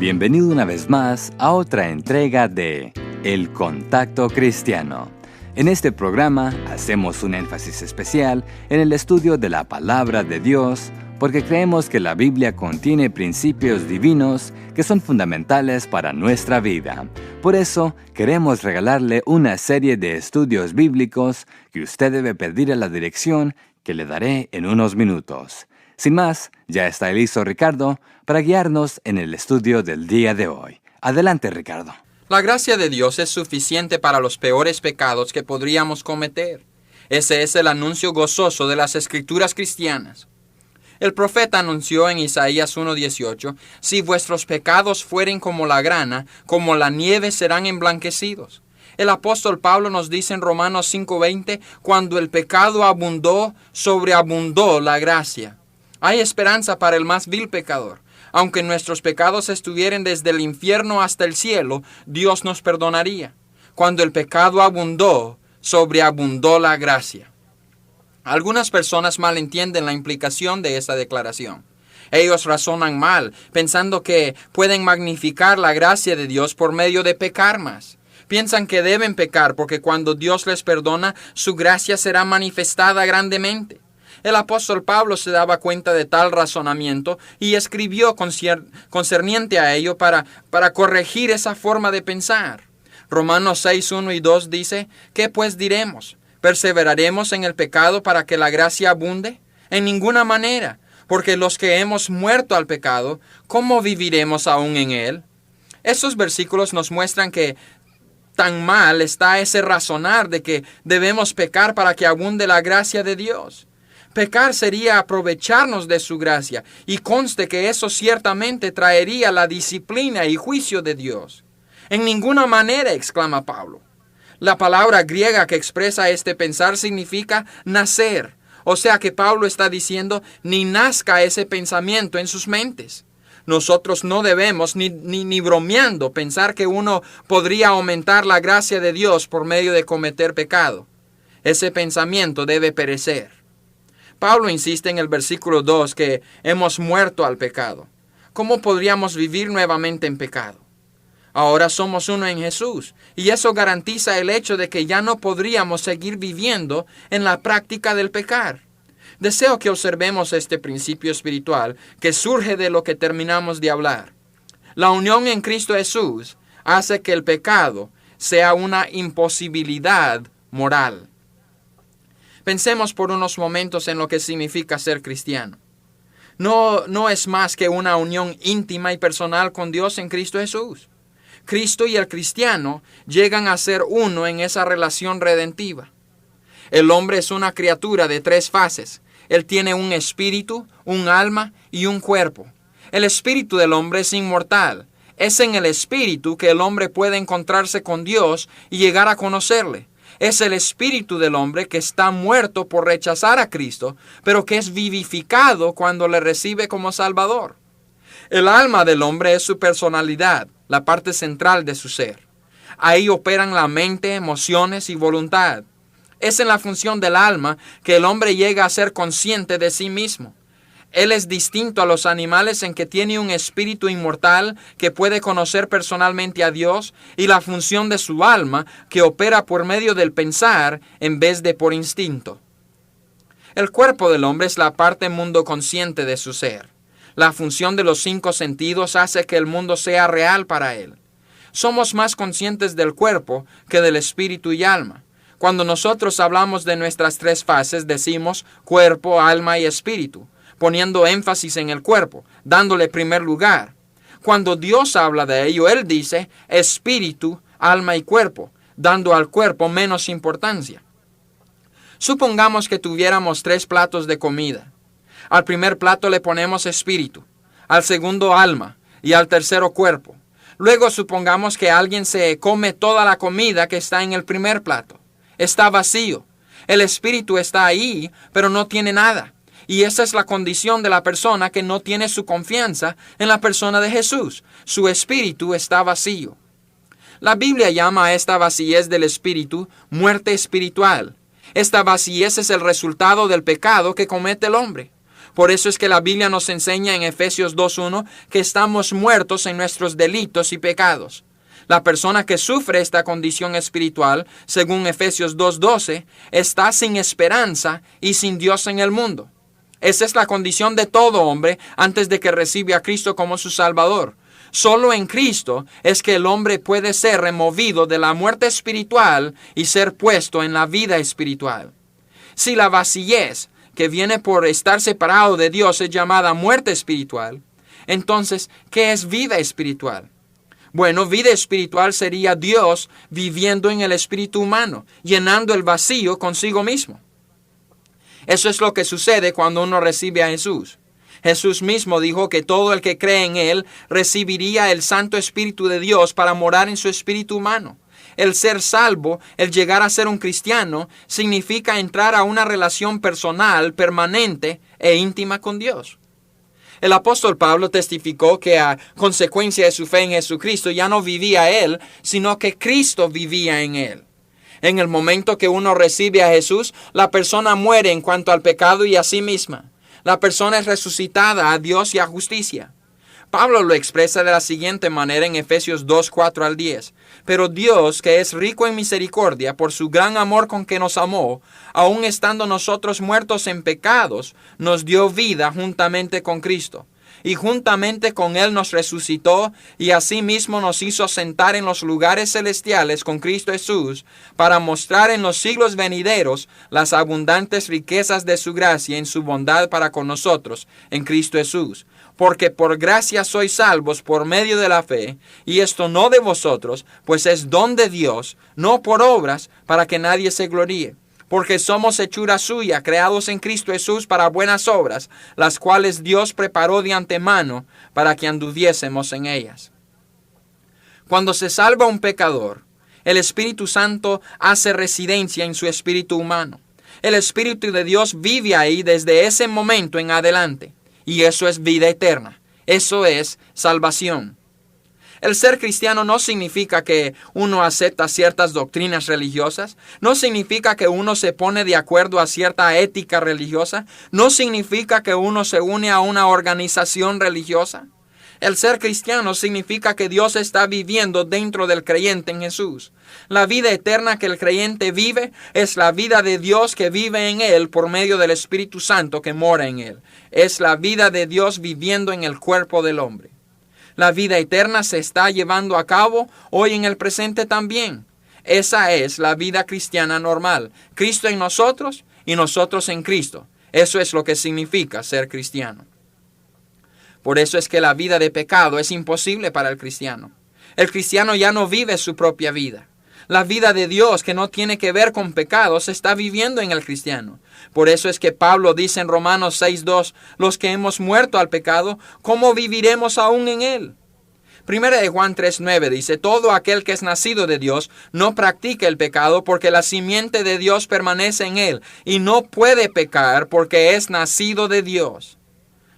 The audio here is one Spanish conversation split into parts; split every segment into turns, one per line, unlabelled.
Bienvenido una vez más a otra entrega de El Contacto Cristiano. En este programa hacemos un énfasis especial en el estudio de la Palabra de Dios porque creemos que la Biblia contiene principios divinos que son fundamentales para nuestra vida. Por eso queremos regalarle una serie de estudios bíblicos que usted debe pedir a la dirección que le daré en unos minutos. Sin más, ya está listo Ricardo para guiarnos en el estudio del día de hoy. Adelante, Ricardo.
La gracia de Dios es suficiente para los peores pecados que podríamos cometer. Ese es el anuncio gozoso de las Escrituras cristianas. El profeta anunció en Isaías 1:18, «Si vuestros pecados fueren como la grana, como la nieve serán emblanquecidos». El apóstol Pablo nos dice en Romanos 5:20, «Cuando el pecado abundó, sobreabundó la gracia». Hay esperanza para el más vil pecador. Aunque nuestros pecados estuvieran desde el infierno hasta el cielo, Dios nos perdonaría. Cuando el pecado abundó, sobreabundó la gracia. Algunas personas malentienden la implicación de esta declaración. Ellos razonan mal, pensando que pueden magnificar la gracia de Dios por medio de pecar más. Piensan que deben pecar porque cuando Dios les perdona, su gracia será manifestada grandemente. El apóstol Pablo se daba cuenta de tal razonamiento y escribió concerniente a ello para corregir esa forma de pensar. Romanos 6:1 y 2 dice, ¿qué pues diremos? ¿Perseveraremos en el pecado para que la gracia abunde? En ninguna manera, porque los que hemos muerto al pecado, ¿cómo viviremos aún en él? Estos versículos nos muestran que tan mal está ese razonar de que debemos pecar para que abunde la gracia de Dios. Pecar sería aprovecharnos de su gracia, y conste que eso ciertamente traería la disciplina y juicio de Dios. En ninguna manera, exclama Pablo. La palabra griega que expresa este pensar significa nacer, o sea que Pablo está diciendo, ni nazca ese pensamiento en sus mentes. Nosotros no debemos, ni bromeando, pensar que uno podría aumentar la gracia de Dios por medio de cometer pecado. Ese pensamiento debe perecer. Pablo insiste en el versículo 2 que hemos muerto al pecado. ¿Cómo podríamos vivir nuevamente en pecado? Ahora somos uno en Jesús, y eso garantiza el hecho de que ya no podríamos seguir viviendo en la práctica del pecar. Deseo que observemos este principio espiritual que surge de lo que terminamos de hablar. La unión en Cristo Jesús hace que el pecado sea una imposibilidad moral. Pensemos por unos momentos en lo que significa ser cristiano. No es más que una unión íntima y personal con Dios en Cristo Jesús. Cristo y el cristiano llegan a ser uno en esa relación redentiva. El hombre es una criatura de 3 fases. Él tiene un espíritu, un alma y un cuerpo. El espíritu del hombre es inmortal. Es en el espíritu que el hombre puede encontrarse con Dios y llegar a conocerle. Es el espíritu del hombre que está muerto por rechazar a Cristo, pero que es vivificado cuando le recibe como Salvador. El alma del hombre es su personalidad, la parte central de su ser. Ahí operan la mente, emociones y voluntad. Es en la función del alma que el hombre llega a ser consciente de sí mismo. Él es distinto a los animales en que tiene un espíritu inmortal que puede conocer personalmente a Dios y la función de su alma que opera por medio del pensar en vez de por instinto. El cuerpo del hombre es la parte mundo consciente de su ser. La función de los 5 sentidos hace que el mundo sea real para él. Somos más conscientes del cuerpo que del espíritu y alma. Cuando nosotros hablamos de nuestras 3 fases, decimos cuerpo, alma y espíritu, poniendo énfasis en el cuerpo, dándole primer lugar. Cuando Dios habla de ello, Él dice espíritu, alma y cuerpo, dando al cuerpo menos importancia. Supongamos que tuviéramos 3 platos de comida. Al primer plato le ponemos espíritu, al segundo alma y al tercero cuerpo. Luego supongamos que alguien se come toda la comida que está en el primer plato. Está vacío. El espíritu está ahí, pero no tiene nada. Y esa es la condición de la persona que no tiene su confianza en la persona de Jesús. Su espíritu está vacío. La Biblia llama a esta vacíez del espíritu muerte espiritual. Esta vacíez es el resultado del pecado que comete el hombre. Por eso es que la Biblia nos enseña en Efesios 2:1 que estamos muertos en nuestros delitos y pecados. La persona que sufre esta condición espiritual, según Efesios 2:12, está sin esperanza y sin Dios en el mundo. Esa es la condición de todo hombre antes de que reciba a Cristo como su Salvador. Solo en Cristo es que el hombre puede ser removido de la muerte espiritual y ser puesto en la vida espiritual. Si la vacillez que viene por estar separado de Dios es llamada muerte espiritual, entonces, ¿qué es vida espiritual? Bueno, vida espiritual sería Dios viviendo en el espíritu humano, llenando el vacío consigo mismo. Eso es lo que sucede cuando uno recibe a Jesús. Jesús mismo dijo que todo el que cree en Él recibiría el Santo Espíritu de Dios para morar en su espíritu humano. El ser salvo, el llegar a ser un cristiano, significa entrar a una relación personal, permanente e íntima con Dios. El apóstol Pablo testificó que a consecuencia de su fe en Jesucristo ya no vivía él, sino que Cristo vivía en él. En el momento que uno recibe a Jesús, la persona muere en cuanto al pecado y a sí misma. La persona es resucitada a Dios y a justicia. Pablo lo expresa de la siguiente manera en Efesios 2:4-10. Pero Dios, que es rico en misericordia, por su gran amor con que nos amó, aun estando nosotros muertos en pecados, nos dio vida juntamente con Cristo. Y juntamente con Él nos resucitó y asimismo nos hizo sentar en los lugares celestiales con Cristo Jesús, para mostrar en los siglos venideros las abundantes riquezas de su gracia en su bondad para con nosotros en Cristo Jesús. Porque por gracia sois salvos por medio de la fe, y esto no de vosotros, pues es don de Dios, no por obras, para que nadie se gloríe. Porque somos hechura suya, creados en Cristo Jesús para buenas obras, las cuales Dios preparó de antemano para que anduviésemos en ellas. Cuando se salva un pecador, el Espíritu Santo hace residencia en su espíritu humano. El Espíritu de Dios vive ahí desde ese momento en adelante. Y eso es vida eterna. Eso es salvación. El ser cristiano no significa que uno acepta ciertas doctrinas religiosas. No significa que uno se pone de acuerdo a cierta ética religiosa. No significa que uno se une a una organización religiosa. El ser cristiano significa que Dios está viviendo dentro del creyente en Jesús. La vida eterna que el creyente vive es la vida de Dios que vive en él por medio del Espíritu Santo que mora en él. Es la vida de Dios viviendo en el cuerpo del hombre. La vida eterna se está llevando a cabo hoy en el presente también. Esa es la vida cristiana normal. Cristo en nosotros y nosotros en Cristo. Eso es lo que significa ser cristiano. Por eso es que la vida de pecado es imposible para el cristiano. El cristiano ya no vive su propia vida. La vida de Dios, que no tiene que ver con pecados, se está viviendo en el cristiano. Por eso es que Pablo dice en Romanos 6:2, los que hemos muerto al pecado, ¿cómo viviremos aún en él? Primera de Juan 3:9 dice, todo aquel que es nacido de Dios no practica el pecado porque la simiente de Dios permanece en él y no puede pecar porque es nacido de Dios.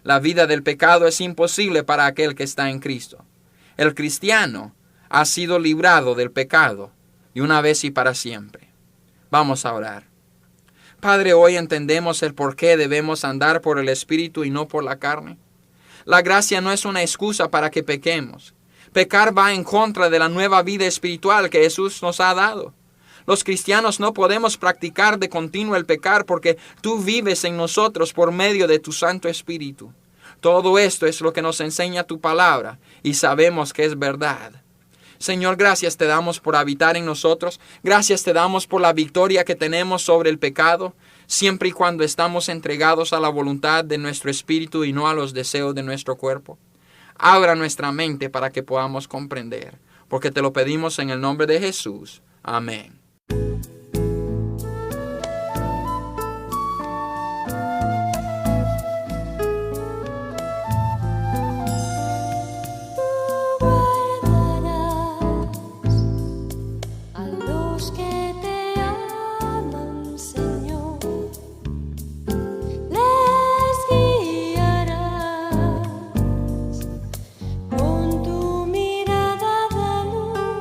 La vida del pecado es imposible para aquel que está en Cristo. El cristiano ha sido librado del pecado y una vez y para siempre. Vamos a orar. Padre, hoy entendemos el por qué debemos andar por el Espíritu y no por la carne. La gracia no es una excusa para que pequemos. Pecar va en contra de la nueva vida espiritual que Jesús nos ha dado. Los cristianos no podemos practicar de continuo el pecar porque tú vives en nosotros por medio de tu Santo Espíritu. Todo esto es lo que nos enseña tu palabra y sabemos que es verdad. Señor, gracias te damos por habitar en nosotros. Gracias te damos por la victoria que tenemos sobre el pecado, siempre y cuando estamos entregados a la voluntad de nuestro espíritu y no a los deseos de nuestro cuerpo. Abra nuestra mente para que podamos comprender, porque te lo pedimos en el nombre de Jesús. Amén.
Con tu mirada de luz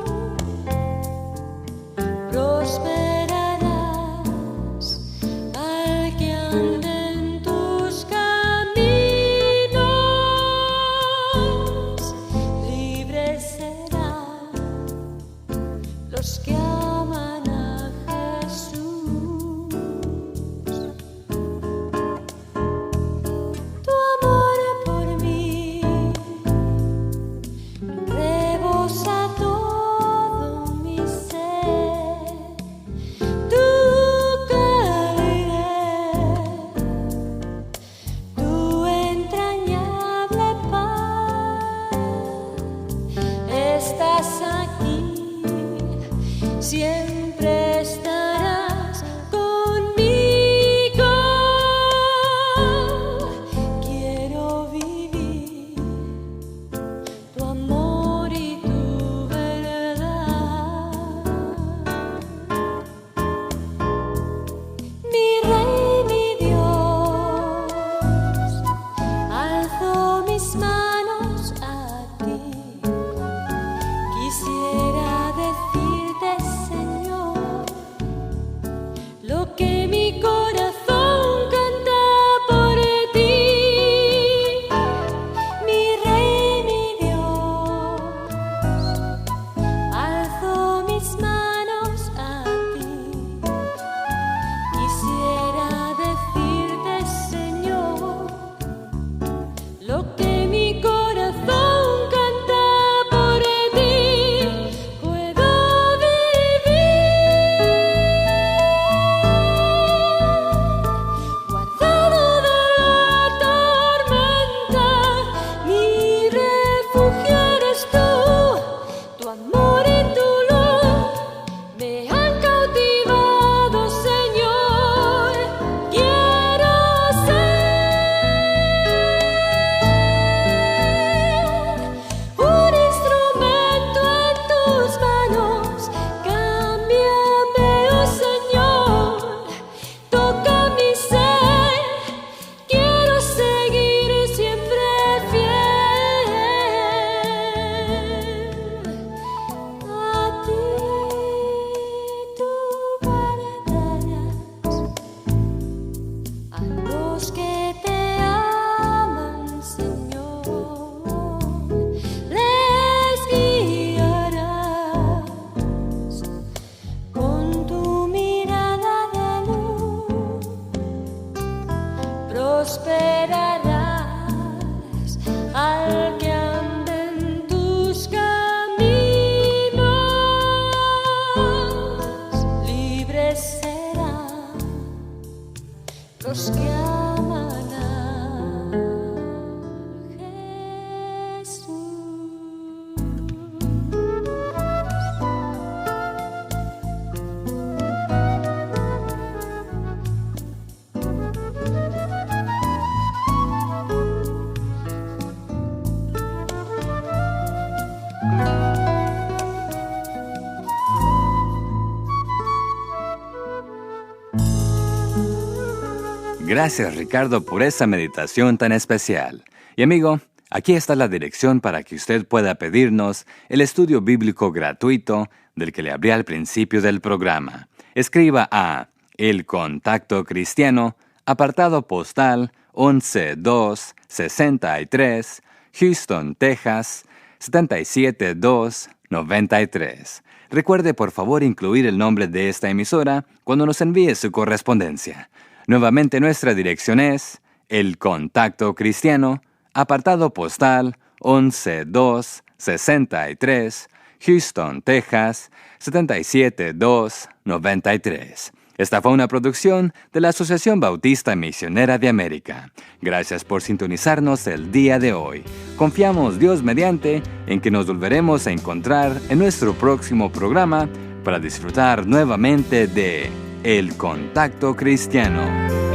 Gracias, Ricardo, por esa meditación tan especial. Y amigo, aquí está la dirección para que usted pueda pedirnos el estudio bíblico gratuito del que le hablé al principio del programa. Escriba a El Contacto Cristiano, apartado postal 11263, Houston, Texas, 77293. Recuerde, por favor, incluir el nombre de esta emisora cuando nos envíe su correspondencia. Nuevamente, nuestra dirección es El Contacto Cristiano, apartado postal 11263, Houston, Texas, 77293. Esta fue una producción de la Asociación Bautista Misionera de América. Gracias por sintonizarnos el día de hoy. Confiamos, Dios mediante, en que nos volveremos a encontrar en nuestro próximo programa para disfrutar nuevamente de El Contacto Cristiano.